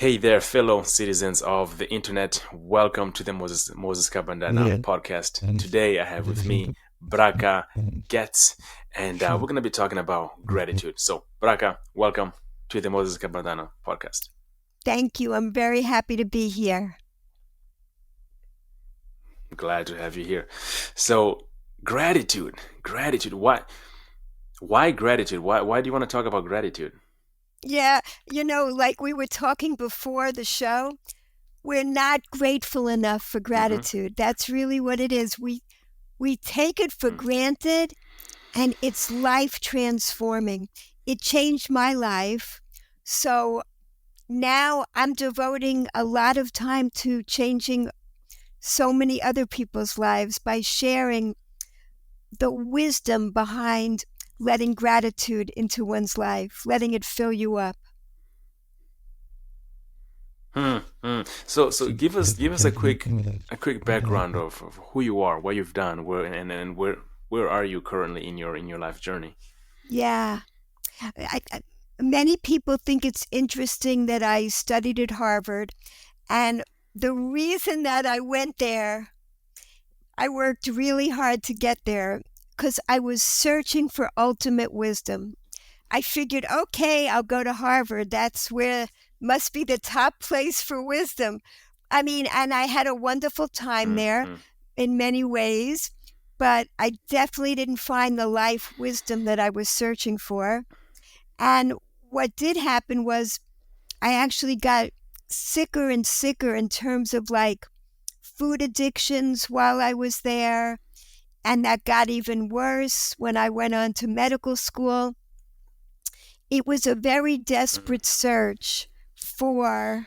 Hey there, fellow citizens of the internet. Welcome to the Moses Kabandana Podcast. Today I have with me Bracha, Goetz, and we're going to be talking about gratitude. So, Bracha, welcome to the Moses Kabandana Podcast. Thank you. I'm very happy to be here. Glad to have you here. So, gratitude. Why gratitude? Why do you want to talk about gratitude? Yeah, like we were talking before the show, we're not grateful enough for gratitude. That's really what it is. We take it for granted, and it's life transforming. It changed my life. So now I'm devoting a lot of time to changing so many other people's lives by sharing the wisdom behind letting gratitude into one's life, letting it fill you up. So give us a quick background of who you are, what you've done, where are you currently in your life journey? Yeah. Many people think it's interesting that I studied at Harvard. And the reason that I went there, I worked really hard to get there because I was searching for ultimate wisdom. I figured, okay, I'll go to Harvard. That's where must be the top place for wisdom. I mean, and I had a wonderful time there in many ways, but I definitely didn't find the life wisdom that I was searching for. And what did happen was I actually got sicker and sicker in terms of like food addictions while I was there. And that got even worse when I went on to medical school. It was a very desperate search for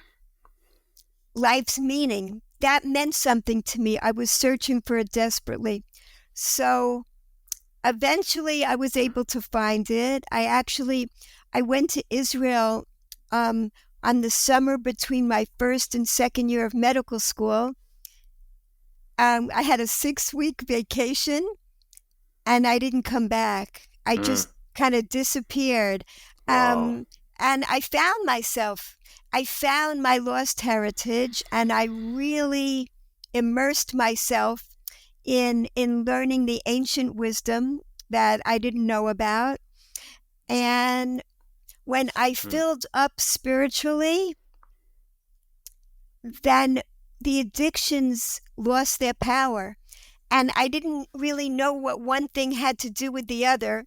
life's meaning. That meant something to me. I was searching for it desperately. So eventually I was able to find it. I went to Israel on the summer between my first and second year of medical school. I had a 6-week vacation and I didn't come back. I just kind of disappeared. Wow. And I found myself. I found my lost heritage, and I really immersed myself in learning the ancient wisdom that I didn't know about. And when I filled up spiritually, then the addictions lost their power. And I didn't really know what one thing had to do with the other.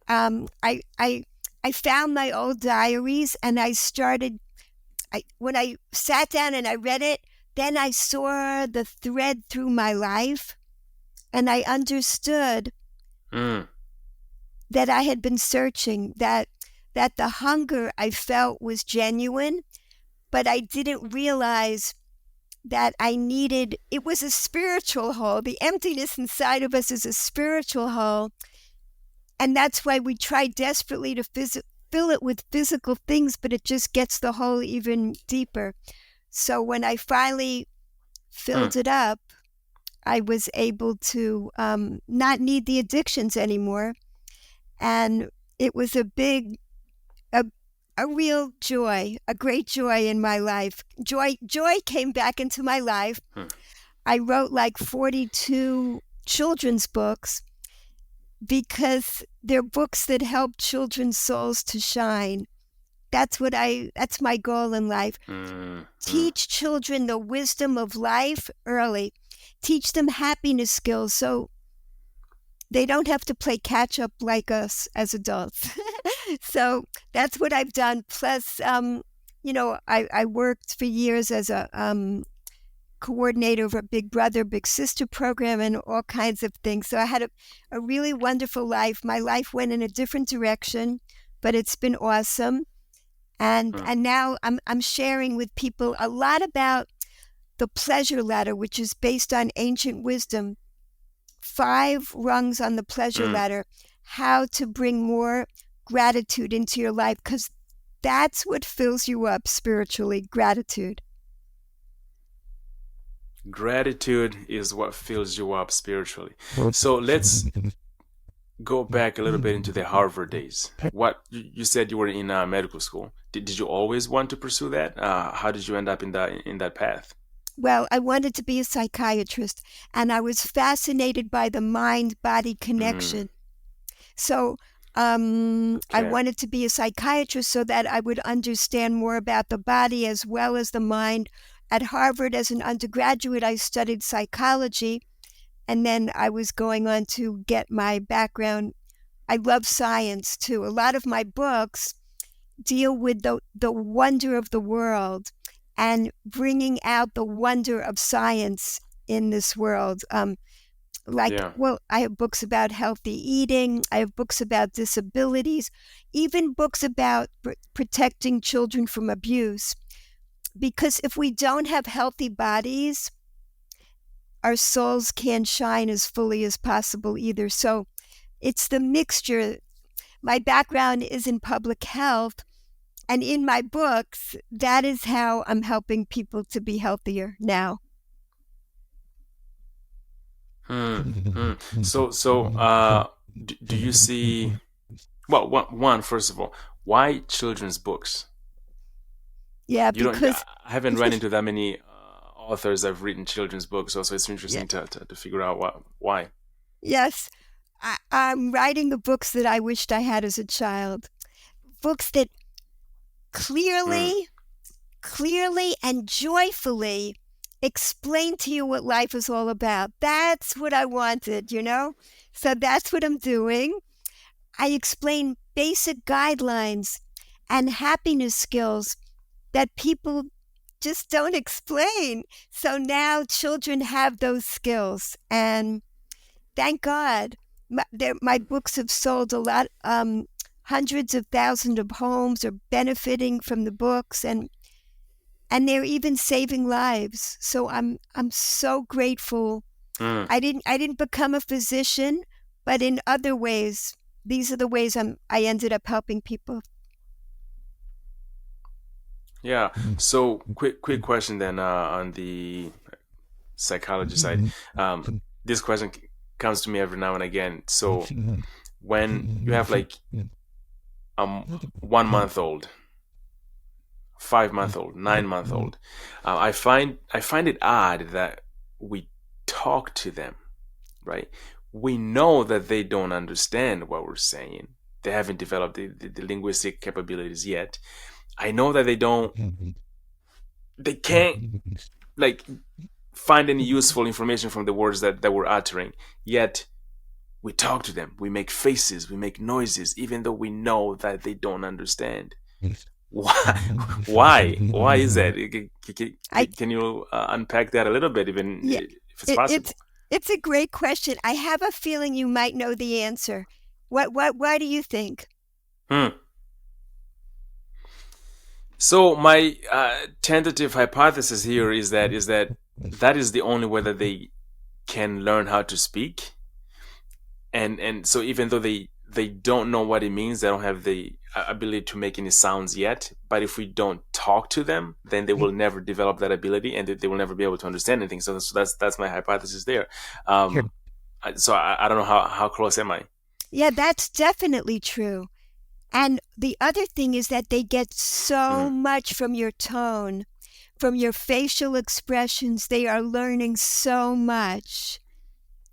I found my old diaries, and when I sat down and I read it, then I saw the thread through my life, and I understood that I had been searching, that the hunger I felt was genuine, but I didn't realize that it was a spiritual hole. The emptiness inside of us is a spiritual hole. And that's why we try desperately to fill it with physical things, but it just gets the hole even deeper. So when I finally filled it up, I was able to not need the addictions anymore. And it was a real joy, a great joy in my life. Joy came back into my life. I wrote like 42 children's books because they're books that help children's souls to shine. That's my goal in life. Teach children the wisdom of life early. Teach them happiness skills so they don't have to play catch up like us as adults. So that's what I've done. Plus, I worked for years as a coordinator of a Big Brother, Big Sister program and all kinds of things. So I had a really wonderful life. My life went in a different direction, but it's been awesome. And now I'm sharing with people a lot about the pleasure ladder, which is based on ancient wisdom. 5 rungs on the pleasure ladder, how to bring more gratitude into your life, because that's what fills you up spiritually, gratitude. Gratitude is what fills you up spiritually. So let's go back a little bit into the Harvard days. What you said you were in medical school. Did you always want to pursue that? How did you end up in that path? Well, I wanted to be a psychiatrist, and I was fascinated by the mind-body Mm, connection. So I okay. wanted to be a psychiatrist so that I would understand more about the body as well as the mind. At Harvard, as an undergraduate, I studied psychology, and then I was going on to get my background. I love science too. A lot of my books deal with the wonder of the world and bringing out the wonder of science in this world. Yeah. Well, I have books about healthy eating. I have books about disabilities, even books about protecting children from abuse. Because if we don't have healthy bodies, our souls can't shine as fully as possible either. So it's the mixture. My background is in public health. And in my books, that is how I'm helping people to be healthier now. Hmm. Hmm. Do you see? Well, first of all, why children's books? Yeah, You don't. I because haven't run into that many authors that have written children's books, so it's yeah, interesting to figure out why. yes, I'm writing the books that I wished I had as a child. Books that Hmm. clearly, clearly and joyfully explain to you what life is all about. That's what I wanted. So that's what I'm doing. I explain basic guidelines and happiness skills that people just don't explain. So now children have those skills. And thank God, my books have sold a lot. Hundreds of thousands of homes are benefiting from the books, and they're even saving lives. So I'm so grateful. Hmm. I didn't become a physician, but in other ways, these are the ways I ended up helping people. Yeah. So quick question then on the psychology side. This question comes to me every now and again. So when you have like 1 month old, 5 month old, 9 month old, I find it odd that we talk to them, right? We know that they don't understand what we're saying. They haven't developed the linguistic capabilities yet. I know that they can't like find any useful information from the words that we're uttering. Yet we talk to them, we make faces, we make noises, even though we know that they don't understand. Why? Why is that? I Can you unpack that a little bit, even Yeah, if it's it, possible? it's a great question. I have a feeling you might know the answer. Why do you think? Hmm. So my tentative hypothesis here is that is the only way that they can learn how to speak, and so even though they don't know what it means, they don't have the ability to make any sounds yet. But if we don't talk to them, then they will never develop that ability, and they will never be able to understand anything. So that's my hypothesis there. So I don't know how close am I. Yeah, that's definitely true. And the other thing is that they get so Mm, much from your tone, from your facial expressions. They are learning so much.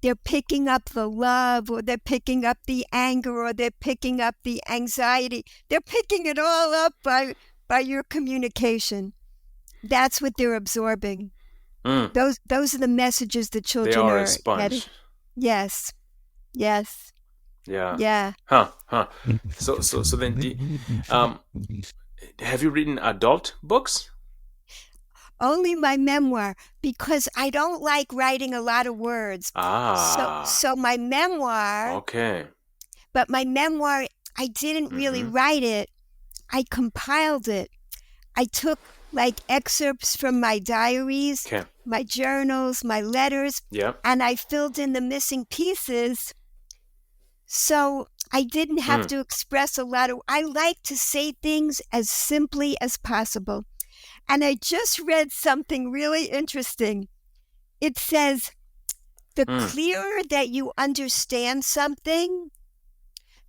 They're picking up the love, or they're picking up the anger, or they're picking up the anxiety. They're picking it all up by your communication. That's what they're absorbing. mm. Those are the messages the They children are a are getting. sponge. Yes, yes, Yeah. yeah. Huh. So then, um, have you written adult books? Only my memoir, because I don't like writing a lot of words. So Ah, so my memoir, okay. but my memoir, I didn't really Mm-hmm. write it. I compiled it. I took like excerpts from my diaries, Okay. my journals, my letters, Yep. and I filled in the missing pieces. So I didn't have Mm. to express a lot of, I like to say things as simply as possible. And I just read something really interesting. It says, the Mm. clearer that you understand something,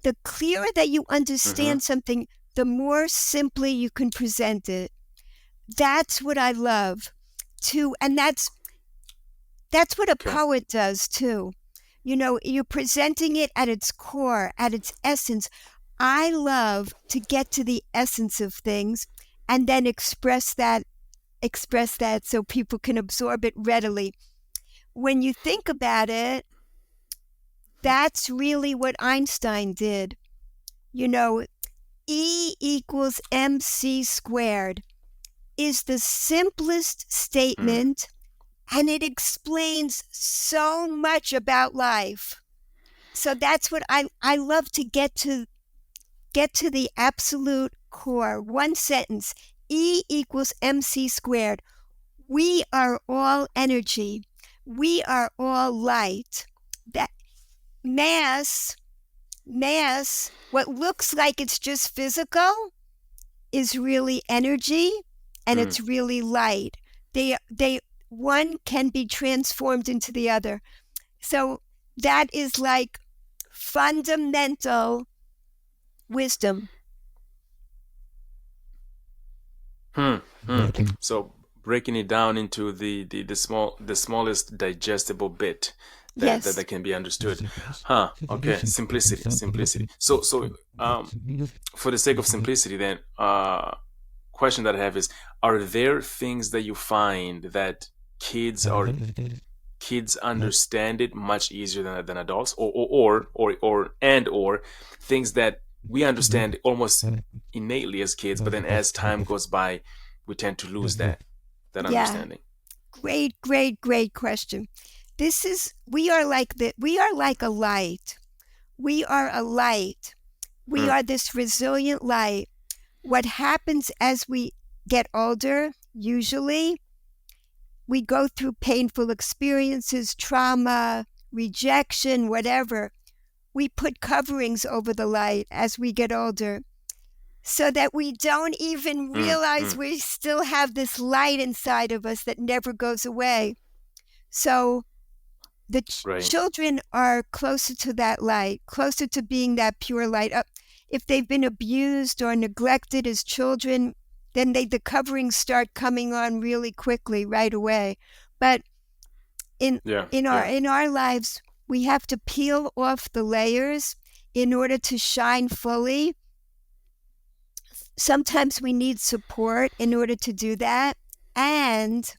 the clearer that you Mm-hmm. understand something, the more simply you can present it. That's what I love too. And that's what a Okay. poet does too. You're presenting it at its core, at its essence. I love to get to the essence of things and then express that so people can absorb it readily. When you think about it, that's really what Einstein did. You know, E equals mc squared is the simplest Mm. statement, and it explains so much about life. So that's what I love to get to the absolute core. One sentence: E equals mc squared. We are all energy. We are all light. That mass, what looks like it's just physical is really energy, and Mm. it's really light. They one can be transformed into the other. So that is like fundamental wisdom. Hmm. Hmm. So breaking it down into the smallest digestible bit that Yes. can be understood. Huh. Okay. Simplicity. Simplicity. So for the sake of simplicity, then question that I have is: are there things that you find that kids or kids understand it much easier than adults, or things that we understand almost innately as kids, but then as time goes by, we tend to lose that Yeah. understanding. Great, great, great question. We are like a light. We are a light. We Hmm. are this resilient light. What happens as we get older, usually, we go through painful experiences, trauma, rejection, whatever. We put coverings over the light as we get older so that we don't even Hmm. realize Hmm. we still have this light inside of us that never goes away. So the Right. children are closer to that light, closer to being that pure light. If they've been abused or neglected as children, then the coverings start coming on really quickly, right away. But in Yeah. in our Yeah. in our lives, we have to peel off the layers in order to shine fully. Sometimes we need support in order to do that, and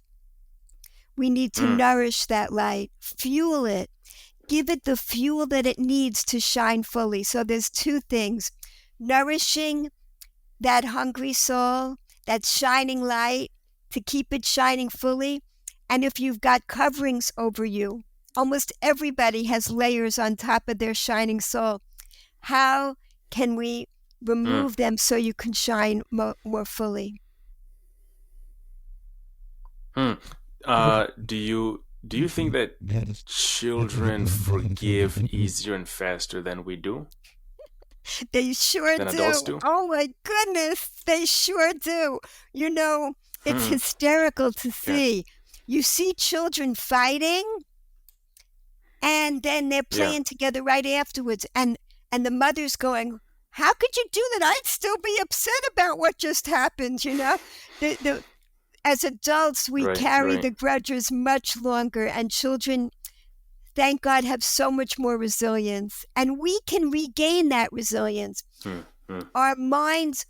we need to Hmm. nourish that light, fuel it, give it the fuel that it needs to shine fully. So there's two things: nourishing that hungry soul, that shining light, to keep it shining fully. And if you've got coverings over you, almost everybody has layers on top of their shining soul. How can we Hmm. remove them so you can shine more fully? Hmm. Do you think that children forgive easier and faster than we do, They sure than adults do. do? Oh my goodness, they sure do. You know, it's Hmm. hysterical to Yeah. see. You see children fighting, and then they're Yeah. playing together right afterwards, and the mother's going, "How could you do that? I'd still be upset about what just happened." The as adults, we Right. carry Right. the grudges much longer, and children, thank God, have so much more resilience, and we can regain that resilience. Hmm. Hmm. Our minds,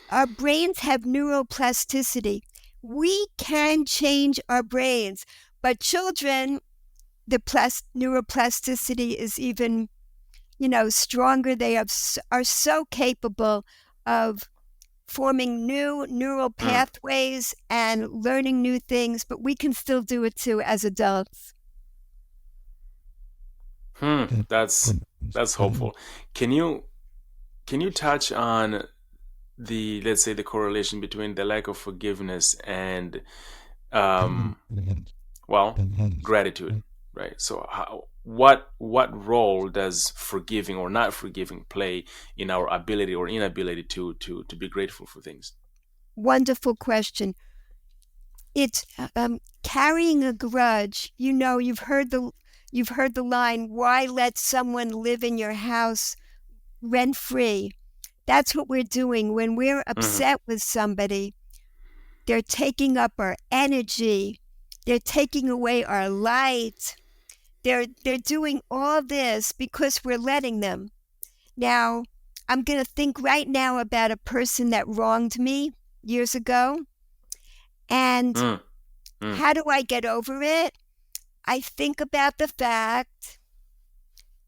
our brains have neuroplasticity. We can change our brains, but children, the neuroplasticity is even, stronger. They are so capable of forming new neural Hmm. pathways and learning new things, but we can still do it too as adults. Hmm. That's hopeful. Can you can you touch on the, let's say, the correlation between the lack of forgiveness and um well, gratitude, right? So what role does forgiving or not forgiving play in our ability or inability to be grateful for things? Wonderful question. It's carrying a grudge. You've heard the line, "Why let someone live in your house rent-free. That's what we're doing when we're upset with somebody. They're taking up our energy. They're taking away our light. They're doing all this because we're letting them. Now, I'm going to think right now about a person that wronged me years ago. And how do I get over it? I think about the fact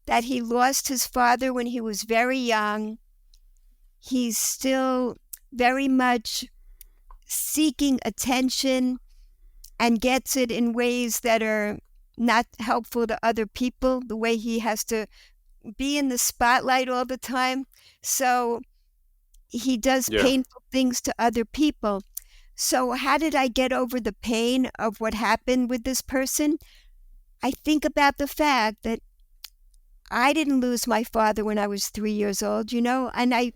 that he lost his father when he was very young. He's still very much seeking attention and gets it in ways that are not helpful to other people, the way he has to be in the spotlight all the time. So he does painful things to other people. So how did I get over the pain of what happened with this person? I think about the fact that I didn't lose my father when I was 3 years old, and I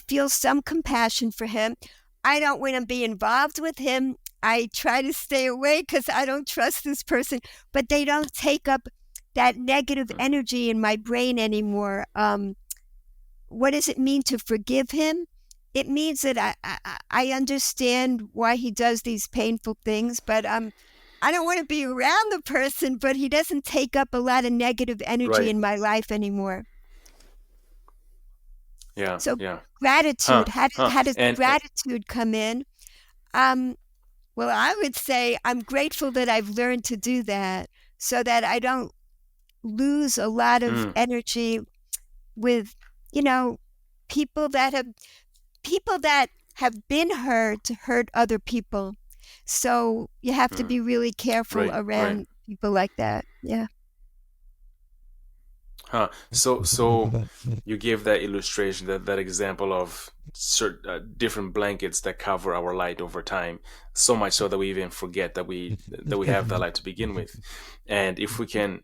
feel some compassion for him. I don't want to be involved with him. I try to stay away because I don't trust this person, but they don't take up that negative energy in my brain anymore. What does it mean to forgive him? It means that I understand why he does these painful things, but I don't want to be around the person, but he doesn't take up a lot of negative energy in my life anymore. Yeah. So yeah. gratitude, how does gratitude come in? Well, I would say I'm grateful that I've learned to do that so that I don't lose a lot of energy with, people that have been hurt to hurt other people. So you have to be really careful around people like that. Yeah. So you gave that illustration, that example of certain different blankets that cover our light over time, so much so that we even forget that we have that light to begin with. And if we can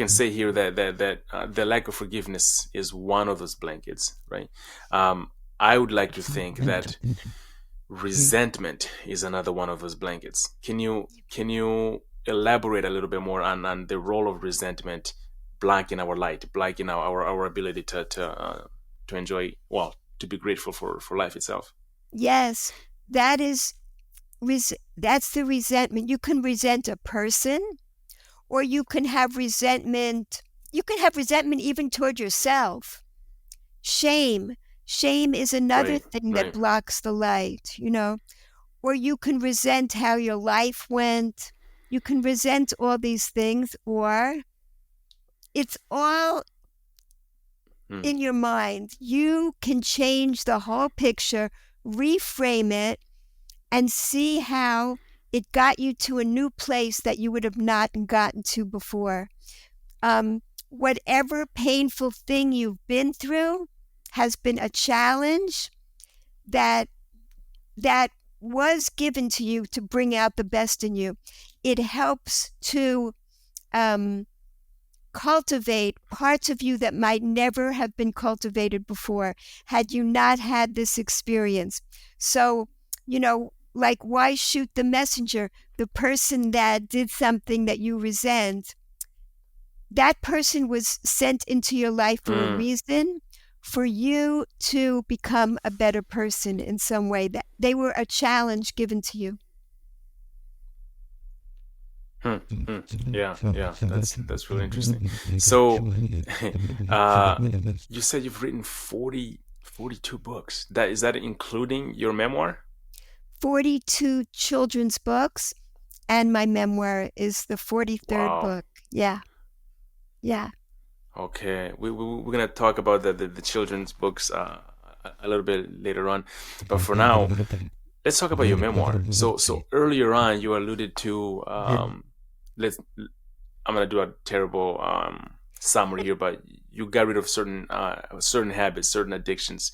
say here that the lack of forgiveness is one of those blankets, right? I would like to think that resentment is another one of those blankets. Can you elaborate a little bit more on the role of resentment blocking our light, blocking our ability to enjoy, to be grateful for life itself? Yes, that's the resentment. You can resent a person, or you can have resentment. You can have resentment even toward yourself. Shame is another thing that blocks the light, or you can resent how your life went. You can resent all these things, or it's all in your mind. You can change the whole picture, reframe it, and see how it got you to a new place that you would have not gotten to before. Whatever painful thing you've been through has been a challenge that was given to you to bring out the best in you. It helps to cultivate parts of you that might never have been cultivated before had you not had this experience. So, like, why shoot the messenger? The person that did something that you resent, that person was sent into your life for a reason, for you to become a better person in some way. That they were a challenge given to you. Yeah, that's really interesting. So, you said you've written 42 books. Is that including your memoir? 42 children's books, and my memoir is the 43rd book. Yeah. Okay, we're gonna talk about the children's books a little bit later on, but for now, let's talk about your memoir. So earlier on, you alluded to I'm gonna do a terrible summary here, but you got rid of certain habits, certain addictions.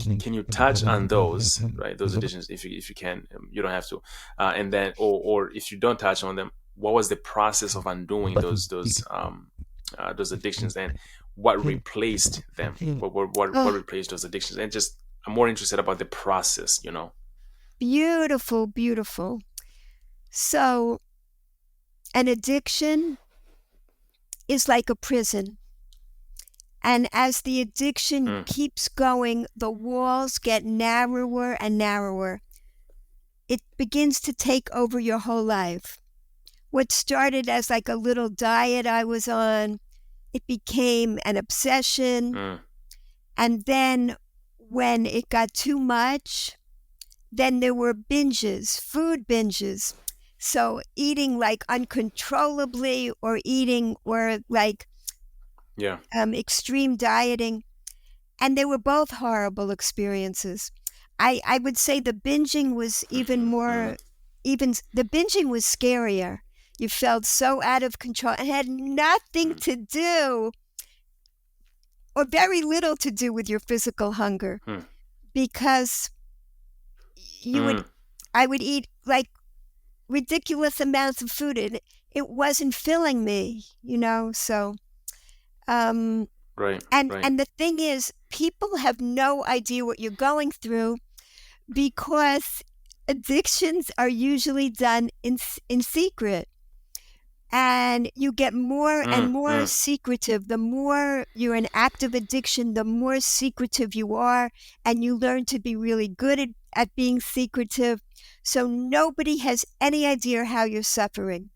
Can you touch on those, right? Those addictions, if you can. You don't have to. And then, or if you don't touch on them, what was the process of undoing those addictions, and what replaced them? What replaced those addictions? And just, I'm more interested about the process. Beautiful, beautiful. So, an addiction is like a prison. And as the addiction Mm. keeps going, the walls get narrower and narrower. It begins to take over your whole life. What started as like a little diet I was on, it became an obsession. Mm. And then when it got too much, then there were binges, food binges. So eating like uncontrollably or eating or like Yeah. extreme dieting. And they were both horrible experiences. I would say the binging was even Mm-hmm. Mm-hmm. more, even the binging was scarier. You felt so out of control. It had nothing to do or very little to do with your physical hunger Mm. because you would, Mm. I would eat like ridiculous amounts of food and it wasn't filling me, so, um, Right. and, Right. and the thing is, people have no idea what you're going through because addictions are usually done in secret. And you get more and Mm. more Mm. secretive. The more you're in active addiction, the more secretive you are. And you learn to be really good at being secretive. So nobody has any idea how you're suffering.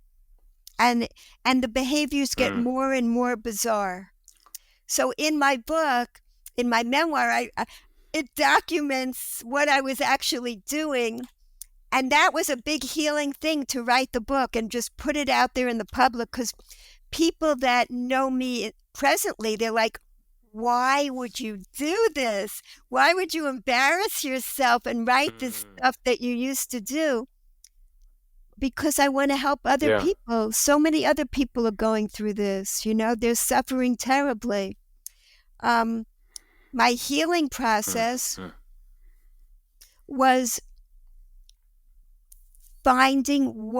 And the behaviors get Mm. more and more bizarre. So in my book, in my memoir, it documents what I was actually doing. And that was a big healing thing to write the book and just put it out there in the public because people that know me presently, they're like, why would you do this? Why would you embarrass yourself and write this Mm. stuff that you used to do? Because I want to help other Yeah. people. So many other people are going through this, they're suffering terribly. Um, my healing Mm. process Mm. was finding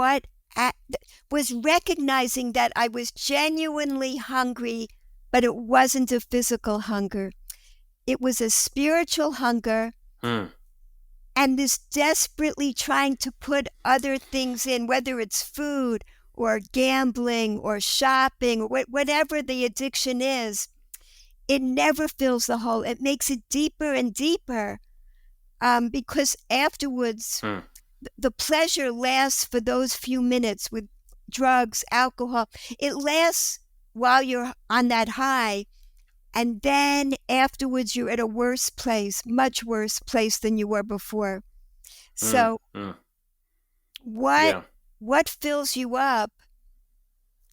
was recognizing that I was genuinely hungry, but it wasn't a physical hunger. It was a spiritual hunger, Mm. and this desperately trying to put other things in, whether it's food or gambling or shopping or whatever the addiction is. It never fills the hole. It makes it deeper and deeper, because afterwards, Mm. the pleasure lasts for those few minutes with drugs, alcohol. It lasts while you're on that high. And then afterwards, you're at a worse place, much worse place than you were before. Mm. So Mm. what Yeah. what fills you up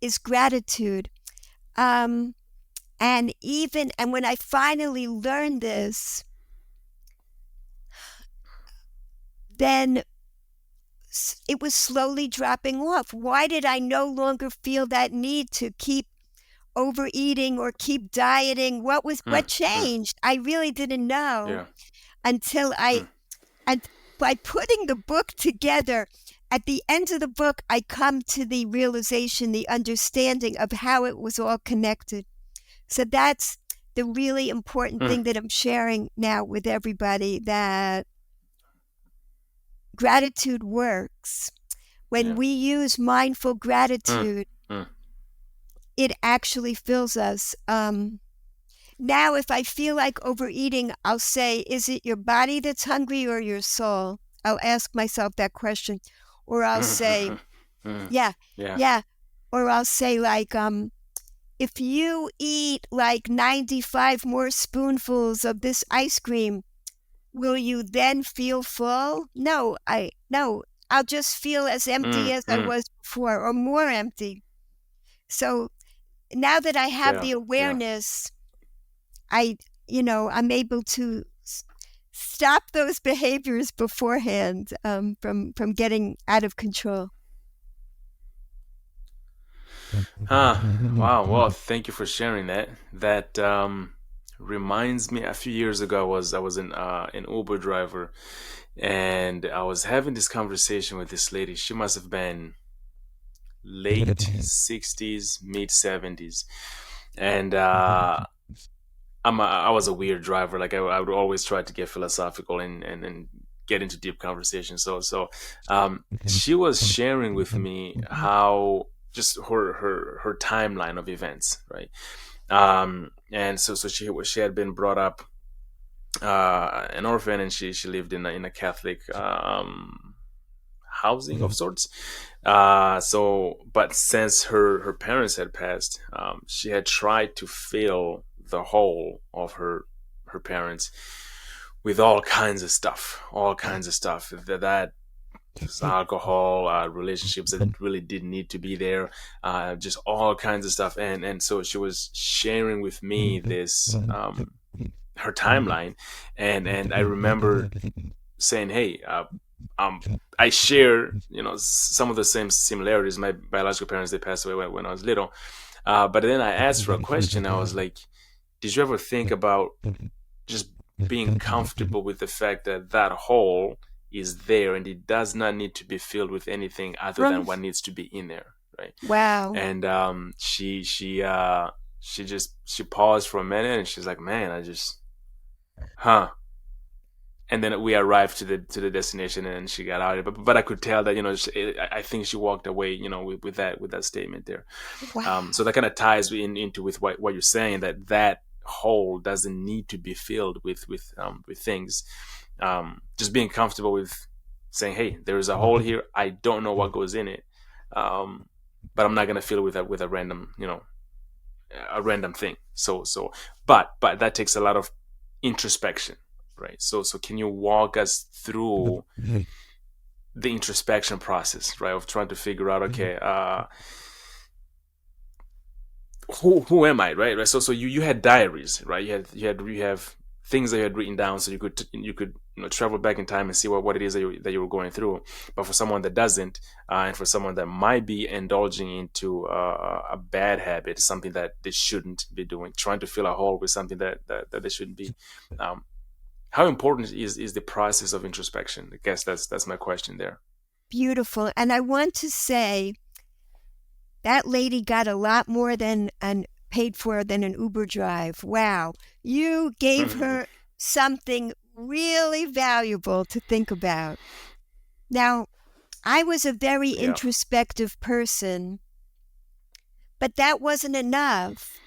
is gratitude. Um, and when I finally learned this, then it was slowly dropping off. Why did I no longer feel that need to keep overeating or keep dieting? What Mm. Mm. changed? I really didn't know Yeah. until Mm. and by putting the book together, at the end of the book, I come to the realization, the understanding of how it was all connected. So that's the really important Mm. thing that I'm sharing now with everybody, that gratitude works. When Yeah. we use mindful Mm. gratitude, Mm. it actually fills us. Now, if I feel like overeating, I'll say, is it your body that's hungry or your soul? I'll ask myself that question. Or I'll say, Mm. Mm. yeah, Yeah. yeah. Or I'll say, like, if you eat like 95 more spoonfuls of this ice cream, will you then feel full? No, I'll just feel as empty Mm. as I Mm. was before or more empty. So now that I have Yeah. the Yeah. awareness, I'm able to stop those behaviors beforehand, from getting out of control. Huh. Wow. Well, thank you for sharing that. That reminds me. A few years ago, I was an Uber driver, and I was having this conversation with this lady. She must have been late 60s, mid 70s, and I was a weird driver. Like I would always try to get philosophical and get into deep conversation. She was sharing with me how just her timeline of events, right? And so she had been brought up an orphan, and she lived in a Catholic housing of sorts. But since her parents had passed, she had tried to fill the hole of her parents with all kinds of stuff that alcohol, relationships that really didn't need to be there, just all kinds of stuff. And so she was sharing with me this her timeline, and I remember saying, "Hey, um, I share, some of the same similarities. My biological parents, they passed away when I was little, but then I asked her a question. I was like, did you ever think about just being comfortable with the fact that that hole is there and it does not need to be filled with anything other than what needs to be in there, right?" Wow. And she paused for a minute, and she's like, "Man, huh." And then we arrived to the destination, and she got out of it. But I could tell that, I think she walked away, with that statement there. Wow. So that kind of ties into with what you're saying, that hole doesn't need to be filled with things. Just being comfortable with saying, "Hey, there's a hole here. I don't know what goes in it, but I'm not gonna fill it with a random, a random thing." But that takes a lot of introspection, right? So can you walk us through the introspection process, right, of trying to figure out, okay, who am I, right? So you had diaries, right? You have things that you had written down, so you could travel back in time and see what it is that you were going through. But for someone that doesn't, and for someone that might be indulging into a bad habit, something that they shouldn't be doing, trying to fill a hole with something that they shouldn't be. How important is the process of introspection? I guess that's my question there. Beautiful. And I want to say that lady got a lot more than paid for than an Uber drive. Wow. You gave her something really valuable to think about. Now, I was a very Yeah. introspective person, but that wasn't enough.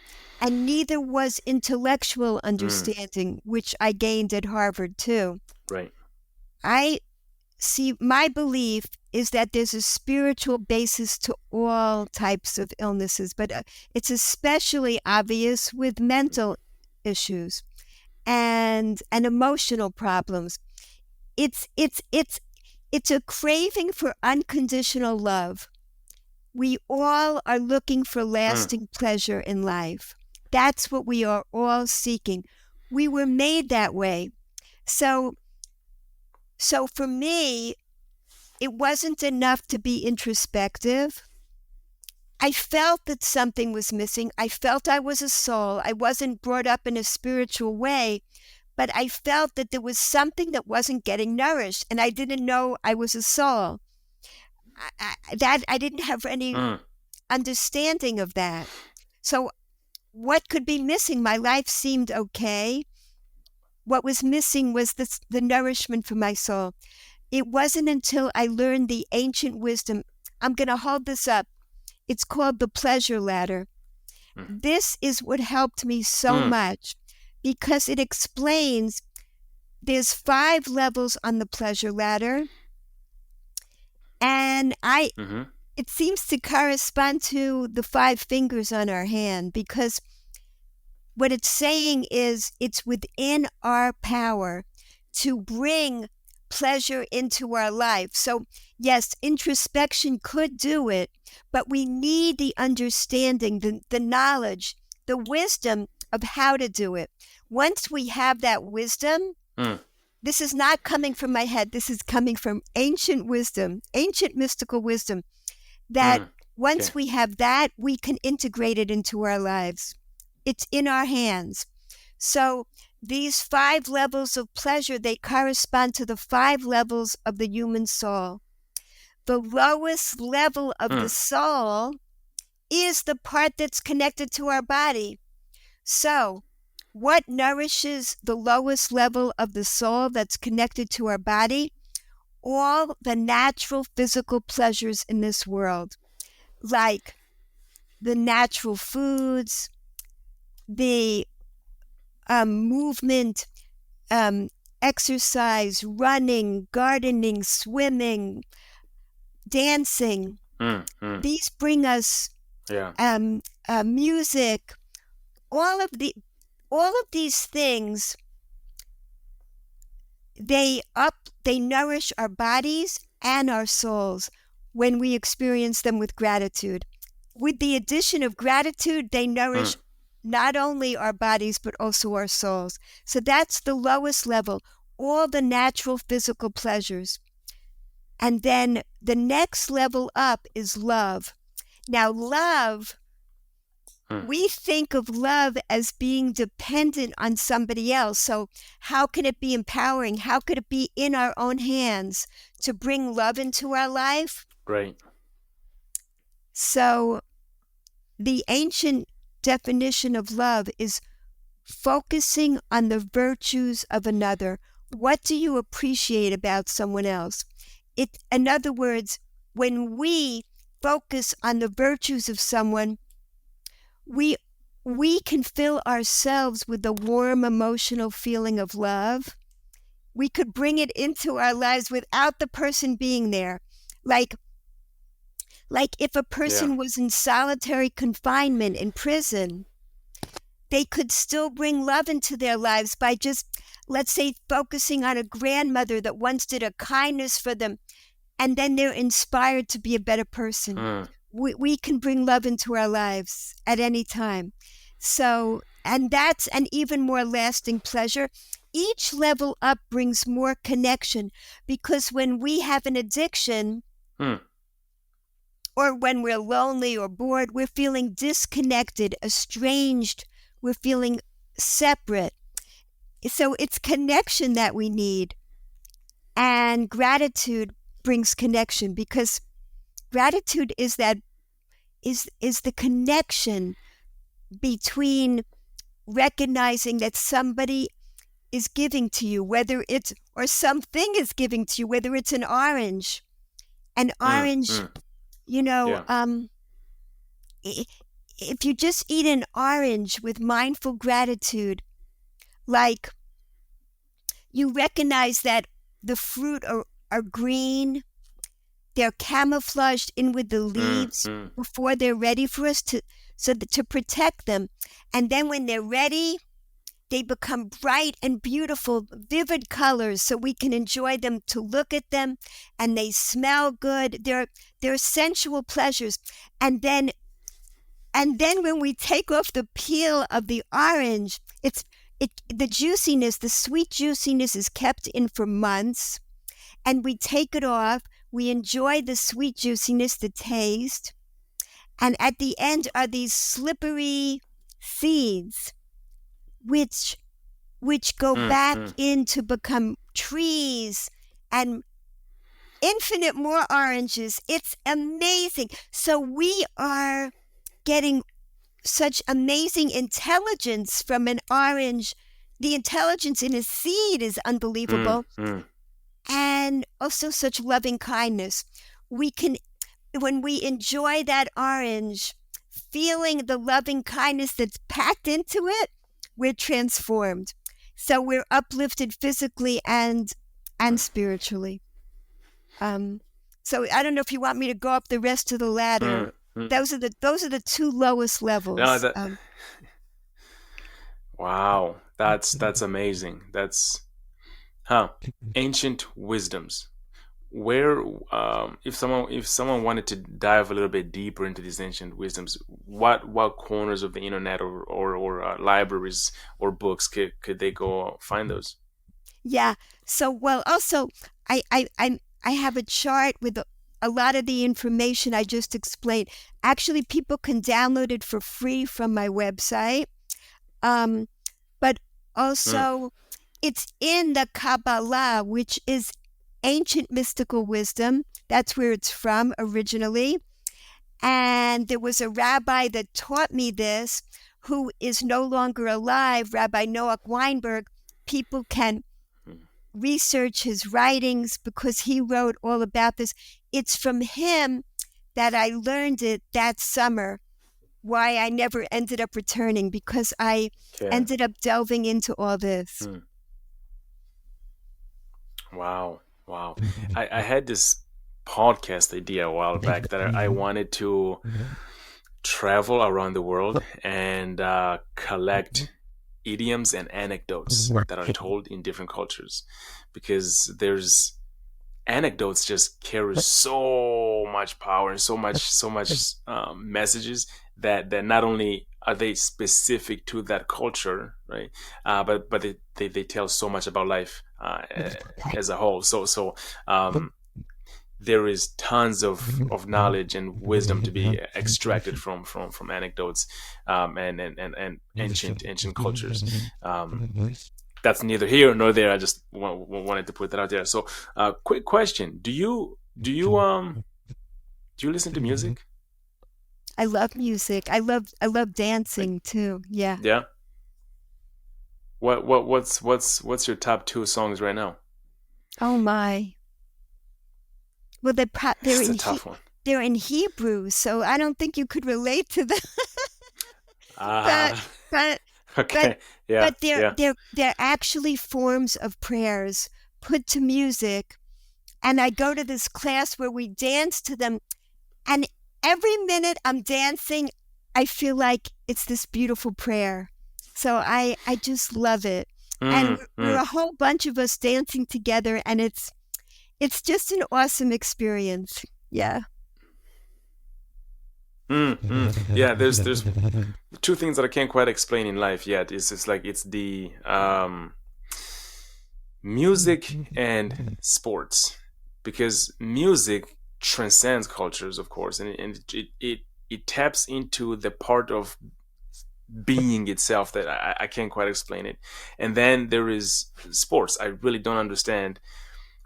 And neither was intellectual understanding, which I gained at Harvard too. Right. I see, my belief is that there's a spiritual basis to all types of illnesses, but it's especially obvious with mental issues and emotional problems. It's a craving for unconditional love. We all are looking for lasting pleasure in life. That's what we are all seeking. We were made that way. So for me, it wasn't enough to be introspective. I felt that something was missing. I felt I was a soul. I wasn't brought up in a spiritual way, but I felt that there was something that wasn't getting nourished, and I didn't know I was a soul. I didn't have any understanding of that. So what could be missing? My life seemed okay. What was missing was the nourishment for my soul. It wasn't until I learned the ancient wisdom. I'm going to hold this up. It's called the pleasure ladder. This is what helped me so much, because it explains there's 5 levels on the pleasure ladder. And it seems to correspond to the 5 fingers on our hand, because what it's saying is it's within our power to bring pleasure into our life. So yes, introspection could do it, but we need the understanding, the knowledge, the wisdom of how to do it. Once we have that wisdom, this is not coming from my head. This is coming from ancient wisdom, ancient mystical wisdom, that once we have that, we can integrate it into our lives. It's in our hands. So these 5 levels of pleasure, they correspond to the 5 levels of the human soul. The lowest level of the soul is the part that's connected to our body. So what nourishes the lowest level of the soul that's connected to our body? All the natural physical pleasures in this world, like the natural foods, the movement, exercise, running, gardening, swimming, dancing. These bring us Yeah. music. All of these things, they nourish our bodies and our souls when we experience them with gratitude. With the addition of gratitude, they nourish not only our bodies, but also our souls. So that's the lowest level, all the natural physical pleasures. And then the next level up is love. Now, love, we think of love as being dependent on somebody else. So how can it be empowering? How could it be in our own hands to bring love into our life? Great. So the ancient definition of love is focusing on the virtues of another. What do you appreciate about someone else? In other words, when we focus on the virtues of someone, we can fill ourselves with the warm emotional feeling of love. We could bring it into our lives without the person being there. Like if a person was in solitary confinement in prison, they could still bring love into their lives by just, let's say, focusing on a grandmother that once did a kindness for them, and then they're inspired to be a better person. We can bring love into our lives at any time. So, and that's an even more lasting pleasure. Each level up brings more connection, because when we have an addiction, or when we're lonely or bored, we're feeling disconnected, estranged, we're feeling separate. So it's connection that we need. And gratitude brings connection, because gratitude is the connection between recognizing that somebody is giving to you, or something is giving to you, whether it's an orange. If you just eat an orange with mindful gratitude, like you recognize that the fruit are green, they're camouflaged in with the leaves before they're ready for us to protect them. And then when they're ready, they become bright and beautiful, vivid colors, so we can enjoy them, to look at them, and they smell good. They're sensual pleasures. And then when we take off the peel of the orange, the juiciness, the sweet juiciness is kept in for months, and we take it off. We enjoy the sweet juiciness, the taste, and at the end are these slippery seeds, which go back in to become trees and infinite more oranges. It's amazing. So we are getting such amazing intelligence from an orange. The intelligence in a seed is unbelievable. And also such loving kindness. When we enjoy that orange, feeling the loving kindness that's packed into it, we're transformed. So we're uplifted physically and spiritually. So I don't know if you want me to go up the rest of the ladder. Those are the two lowest levels. No, wow, that's amazing. That's ancient wisdoms. Where if someone wanted to dive a little bit deeper into these ancient wisdoms, what corners of the internet or libraries or books could they go find those? Yeah. So, well, also I have a chart with a lot of the information I just explained. Actually, people can download it for free from my website. But also it's in the Kabbalah, which is ancient mystical wisdom. That's where it's from originally. And there was a rabbi that taught me this, who is no longer alive, Rabbi Noach Weinberg. People can research his writings because he wrote all about this. It's from him that I learned it that summer. why I never ended up returning, because I ended up delving into all this. Wow. Wow. I had this podcast idea a while back that I wanted to travel around the world and collect idioms and anecdotes that are told in different cultures, because there's anecdotes just carry so much power and so much messages that not only are they specific to that culture, right? But they tell so much about life as a whole. So there is tons of knowledge and wisdom to be extracted from anecdotes and ancient cultures. That's neither here nor there. I just wanted to put that out there. So, quick question: Do you listen to music? I love music. I love dancing too. Yeah. Yeah. What's your top two songs right now? Oh my. Well, they're It's a tough one. They're in Hebrew, so I don't think you could relate to them. but okay. But they're actually forms of prayers put to music. And I go to this class where we dance to them, and every minute I'm dancing, I feel like it's this beautiful prayer. So I just love it. And we're a whole bunch of us dancing together, and it's just an awesome experience. Yeah. Yeah, there's two things that I can't quite explain in life yet. It's the music and sports, because music transcends cultures, of course, and it taps into the part of being itself that I can't quite explain it. And then there is sports. I really don't understand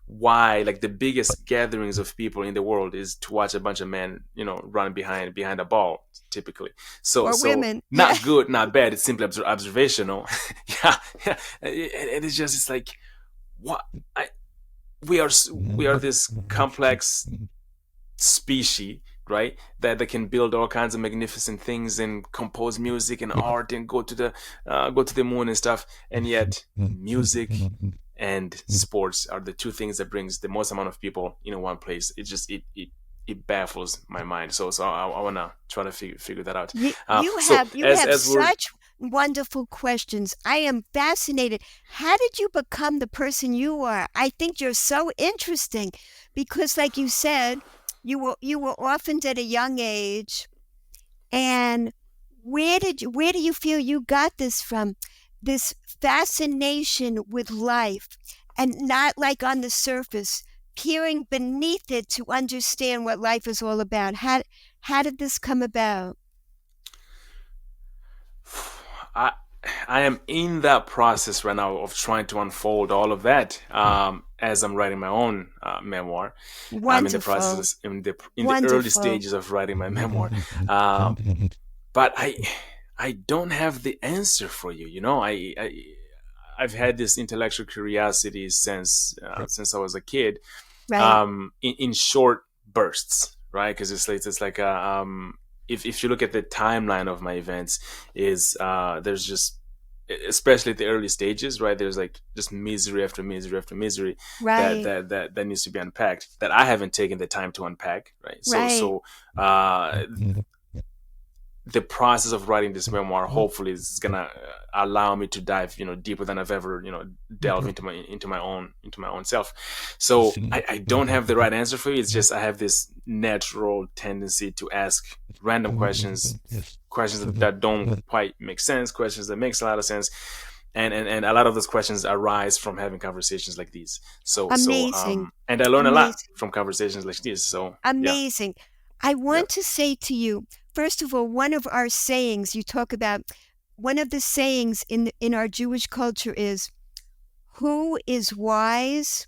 why, like, the biggest gatherings of people in the world is to watch a bunch of men, run behind a ball, typically. Or women. Not good, not bad. It's simply observational. yeah. And it's like, what? We are this complex species, right? That can build all kinds of magnificent things and compose music and art and go to the moon and stuff. And yet, music and sports are the two things that brings the most amount of people in one place. It just it baffles my mind. So I want to try to figure that out. You have such wonderful questions. I am fascinated. How did you become the person you are? I think you're so interesting because, like you said, you were orphaned at a young age. And where do you feel you got this from? This fascination with life, and not like on the surface, peering beneath it to understand what life is all about. How did this come about? I am in that process right now of trying to unfold all of that as I'm writing my own memoir. Wonderful. I'm in the process, in the early stages of writing my memoir. But I don't have the answer for you. I've had this intellectual curiosity since I was a kid, right. In short bursts, right? Because it's like if you look at the timeline of my events, there's just, especially at the early stages, right? There's like just misery after misery after misery, right, that needs to be unpacked, that I haven't taken the time to unpack, right? So the process of writing this memoir hopefully is gonna allow me to dive deeper than I've ever delved into my own self. So I don't have the right answer for you. It's just I have this natural tendency to ask random questions that don't quite make sense, questions that makes a lot of sense, and a lot of those questions arise from having conversations like these. Amazing. And I learn a lot from conversations like this. So amazing. Yeah. I want to say to you, first of all, one of our sayings, you talk about, one of the sayings in our Jewish culture is, who is wise?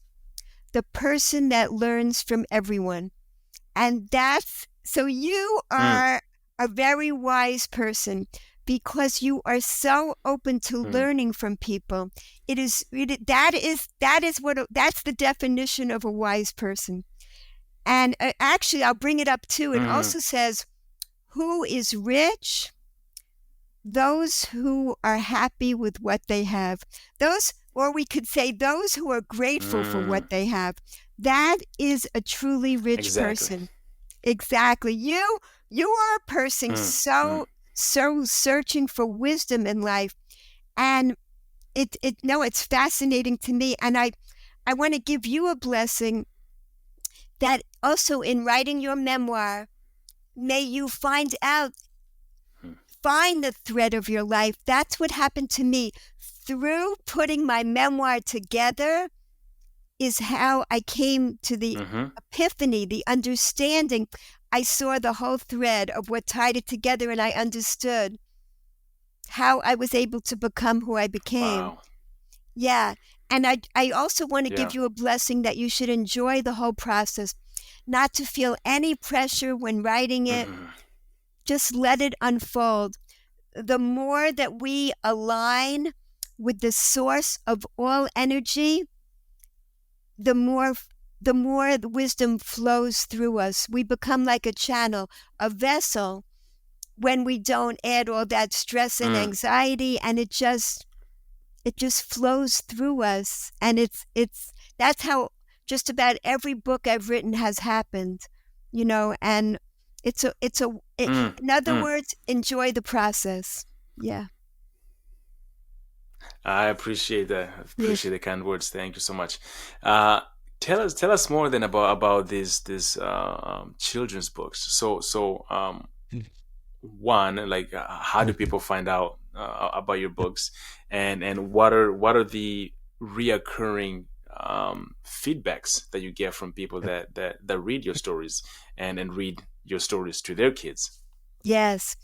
The person that learns from everyone. And so you are a very wise person because you are so open to learning from people. That's the definition of a wise person. And actually, I'll bring it up too. It also says, who is rich? Those who are happy with what they have. Or we could say those who are grateful for what they have. That is a truly rich person. Exactly. You are a person so searching for wisdom in life. And it's fascinating to me. And I want to give you a blessing that also in writing your memoir, may you find the thread of your life. That's what happened to me. Through putting my memoir together is how I came to the epiphany, the understanding. I saw the whole thread of what tied it together, and I understood how I was able to become who I became. Wow. Yeah. And I also want to give you a blessing that you should enjoy the whole process, not to feel any pressure when writing it. Just let it unfold. The more that we align with the source of all energy, the more the wisdom flows through us. We become like a channel, a vessel, when we don't add all that stress and anxiety, and it just flows through us. And that's how just about every book I've written has happened, and in other words, enjoy the process. Yeah. I appreciate that. The kind words. Thank you so much. Tell us more then about these children's books. So one, like how do people find out about your books, and what are the reoccurring feedbacks that you get from people that read your stories and read your stories to their kids? Yes.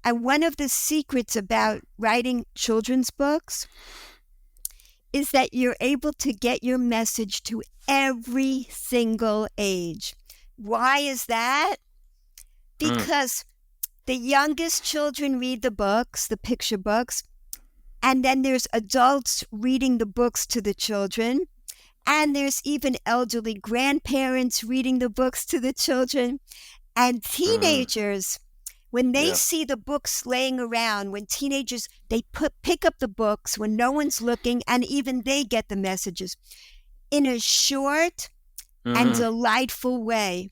And one of the secrets about writing children's books is that you're able to get your message to every single age. Why is that? Because the youngest children read the books, the picture books, and then there's adults reading the books to the children, and there's even elderly grandparents reading the books to the children, and teenagers. When they see the books laying around, when teenagers, they pick up the books when no one's looking, and even they get the messages in a short and delightful way.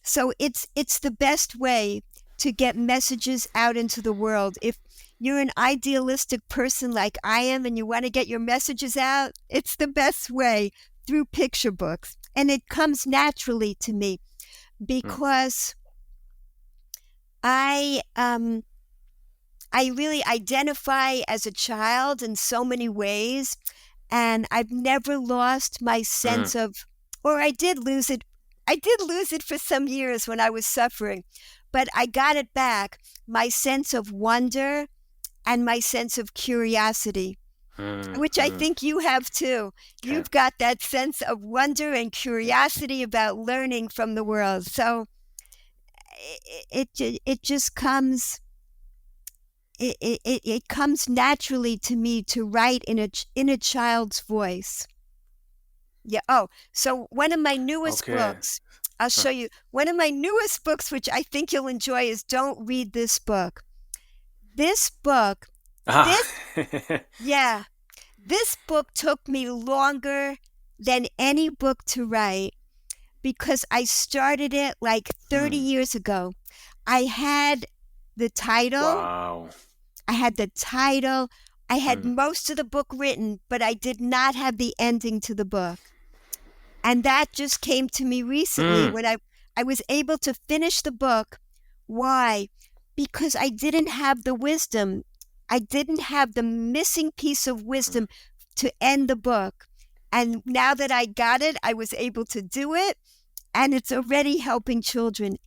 So it's the best way to get messages out into the world. If you're an idealistic person like I am and you want to get your messages out, it's the best way, through picture books. And it comes naturally to me because I really identify as a child in so many ways, and I've never lost my sense of, or I did lose it. I did lose it for some years when I was suffering, but I got it back, my sense of wonder and my sense of curiosity, which I think you have too. You've got that sense of wonder and curiosity about learning from the world. So it just comes, it comes naturally to me to write in a child's voice. Yeah. Oh, so one of my newest books, I'll show you. One of my newest books, which I think you'll enjoy, is Don't Read This Book. This book, this book took me longer than any book to write, because I started it like 30 years ago. I had the title. Wow. I had the title. I had most of the book written, but I did not have the ending to the book. And that just came to me recently when I was able to finish the book. Why? Because I didn't have the wisdom. I didn't have the missing piece of wisdom to end the book. And now that I got it, I was able to do it. And it's already helping children.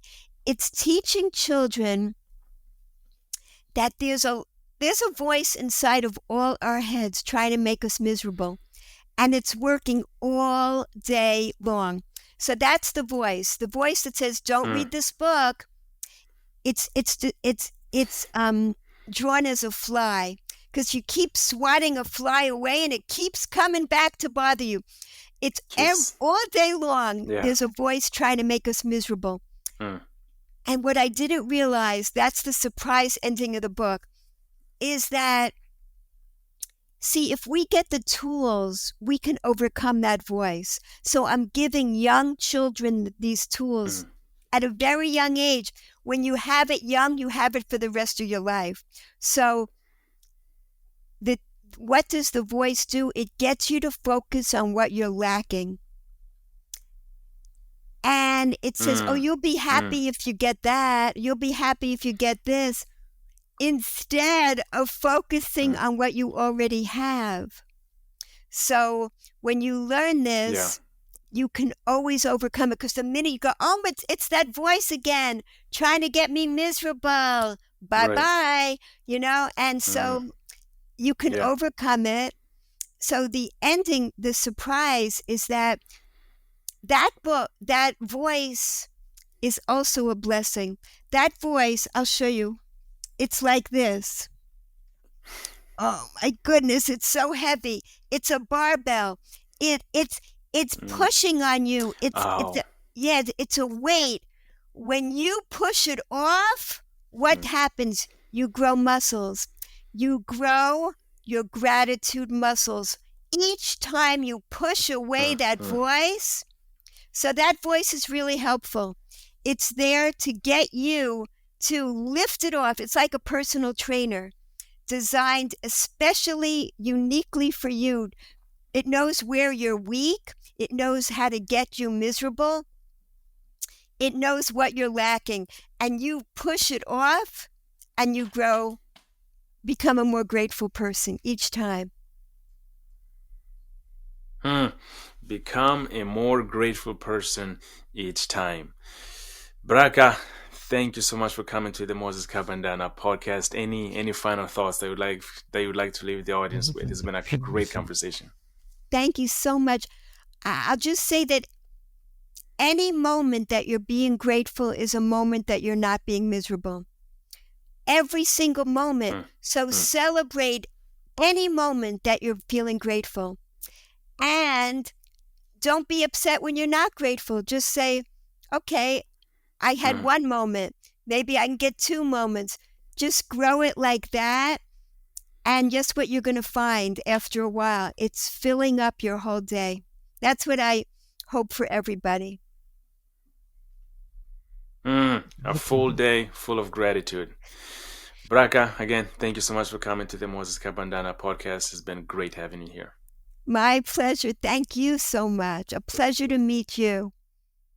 It's teaching children that there's a voice inside of all our heads trying to make us miserable. And it's working all day long. So that's the voice that says, don't read this book. It's drawn as a fly, because you keep swatting a fly away and it keeps coming back to bother you. It's all day long. There's a voice trying to make us miserable. And what I didn't realize, that's the surprise ending of the book, is that, see, if we get the tools, we can overcome that voice. So I'm giving young children these tools at a very young age. When you have it young, you have it for the rest of your life. So what does the voice do? It gets you to focus on what you're lacking. And it says, oh, you'll be happy if you get that. You'll be happy if you get this. Instead of focusing on what you already have. So when you learn this, you can always overcome it. Because the minute you go, oh, it's that voice again, trying to get me miserable. Bye-bye, and so you can overcome it. So the ending, the surprise is that voice is also a blessing. That voice, I'll show you. It's like this. Oh my goodness, it's so heavy. It's a barbell. It's pushing on you. It's a weight. When you push it off, what happens? You grow muscles. You grow your gratitude muscles. Each time you push away that voice, so that voice is really helpful. It's there to get you to lift it off. It's like a personal trainer designed especially uniquely for you. It knows where you're weak. It knows how to get you miserable. It knows what you're lacking. And you push it off and you grow, become a more grateful person each time. Become a more grateful person each time. Bracha, thank you so much for coming to the Moses Kabandana Podcast. Any final thoughts that you'd like to leave the audience with? It's been a great conversation. Thank you so much. I'll just say that any moment that you're being grateful is a moment that you're not being miserable. Every single moment. So celebrate any moment that you're feeling grateful. And don't be upset when you're not grateful. Just say, okay, I had one moment. Maybe I can get 2 moments. Just grow it like that. And just what you're going to find after a while, it's filling up your whole day. That's what I hope for everybody. A full day full of gratitude. Bracha, again, thank you so much for coming to the Moses Kabandana Podcast. It's been great having you here. My pleasure. Thank you so much. A pleasure to meet you.